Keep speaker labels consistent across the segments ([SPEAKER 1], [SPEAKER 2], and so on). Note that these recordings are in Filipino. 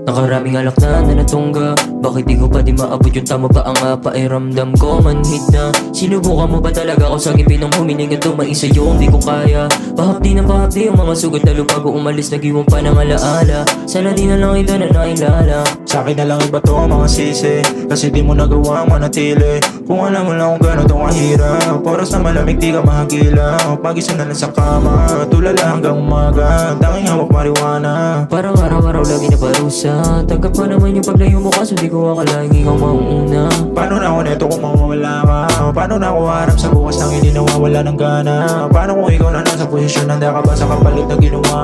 [SPEAKER 1] Nakaraming alak na natungga. Bakit di ko pa di maabot yung tama ba ang pairamdam ko? Manhid na, sinubukan mo ba talaga ako sa ngipin ng humiling at tumain sa'yo kung di ko kaya? Pahapdi ng pahapdi yung mga sugat na lupa ko umalis. Nag-iwan pa ng alaala. Sana di na lang ito na nailala.
[SPEAKER 2] Sa'kin na lang iba to mga sisi, kasi di mo nagawa manatili. Kung alam mo lang kung gano'n to kahirap, oras na malamig di ka mahagila. Pagising na lang sa kama, tulala hanggang umaga, tanging hawak marijuana.
[SPEAKER 1] Parang araw-araw lagi na parusa. Tanggap ko naman yung paglayo mo kaso di ko akalaing ikaw mauuna.
[SPEAKER 2] Paano na ako neto kung mawawala ka? Paano na ako harap sa bukas nang hindi nawawala ng gana? Paano kung ikaw na nasa posisyon, handa ka ba sa kapalit na ginawa?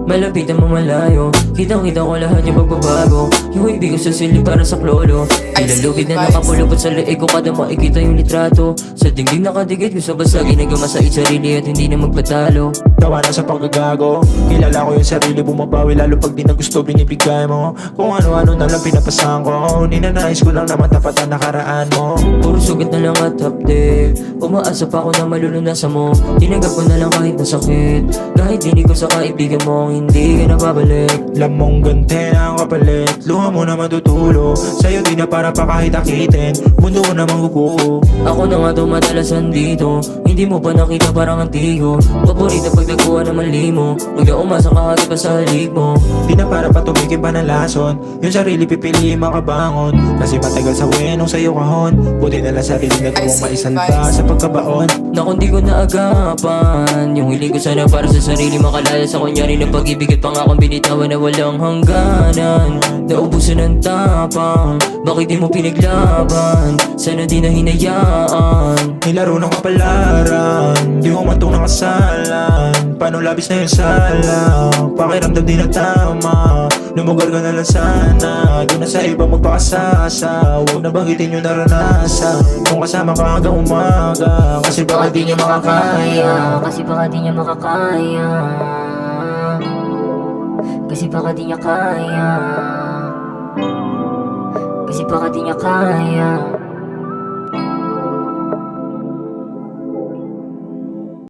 [SPEAKER 1] Malapit na mamalayo, kitang-kita ko lahat yung pagbabago. Yung ibig ko sa silid para sa klolo. Ilalugid na nakapulupot sa leeg ko kada makikita yung litrato. Sa dingding nakadikit ko sa basagin, nagmamasait sarili at hindi na magpatalo.
[SPEAKER 2] Gawa na sa paggagago, kilala ko yung sarili, bumabawi lalo pag di na gusto binibigay mo. Kung ano-ano na lang pinapasahan ko, ninanais ko lang naman tapat ang nakaraan mo.
[SPEAKER 1] Puro sugat na lang at update. Umaasa pa ako na malulunasan mo. Tinagap ko na lang kahit nasakit. Kahit dinig ko sa kaibigan mo, hindi ka na babalik.
[SPEAKER 2] Lamong gante na ang kapalit, luha mo na matutulo. Sa'yo di na para pa kahit akitin, mundo ko na mangguguho.
[SPEAKER 1] Ako na nga tumatalasan dito, hindi mo pa nakita parang antigo. Paborito pagdaguan ng mali mo, huwag na umasa kahati pa sa halik mo.
[SPEAKER 2] Di na para pa tumikim pa ng lason, yung sarili pipiliin makabangon. Kasi matagal sa wenong sa'yo kahon, buti na lang sarili na tuwang maisalba sa pagkabaon.
[SPEAKER 1] Na kung di ko naagapan, yung hiling ko sana para sa sarili makalala sa kunyari ng pag-ibig at pangakong binitawan na walang hangganan. Naubusan ng tapang, bakit di mo pinaglaban? Sana di na hinayaan.
[SPEAKER 2] Nilaro ng kapalaran, di ko man itong nakasalan. Paano labis na yung sala, pakiramdam di na tama. Lumugar ka na lang sana, doon na sa iba magpakasasa. Huwag na banggitin yung naranasan, kung kasama ka hanggang umaga. Kasi baka di niya makakaya.
[SPEAKER 1] Kasi baka di niya makakaya. Kasi baka di niya kaya. Kasi baka di niya kaya.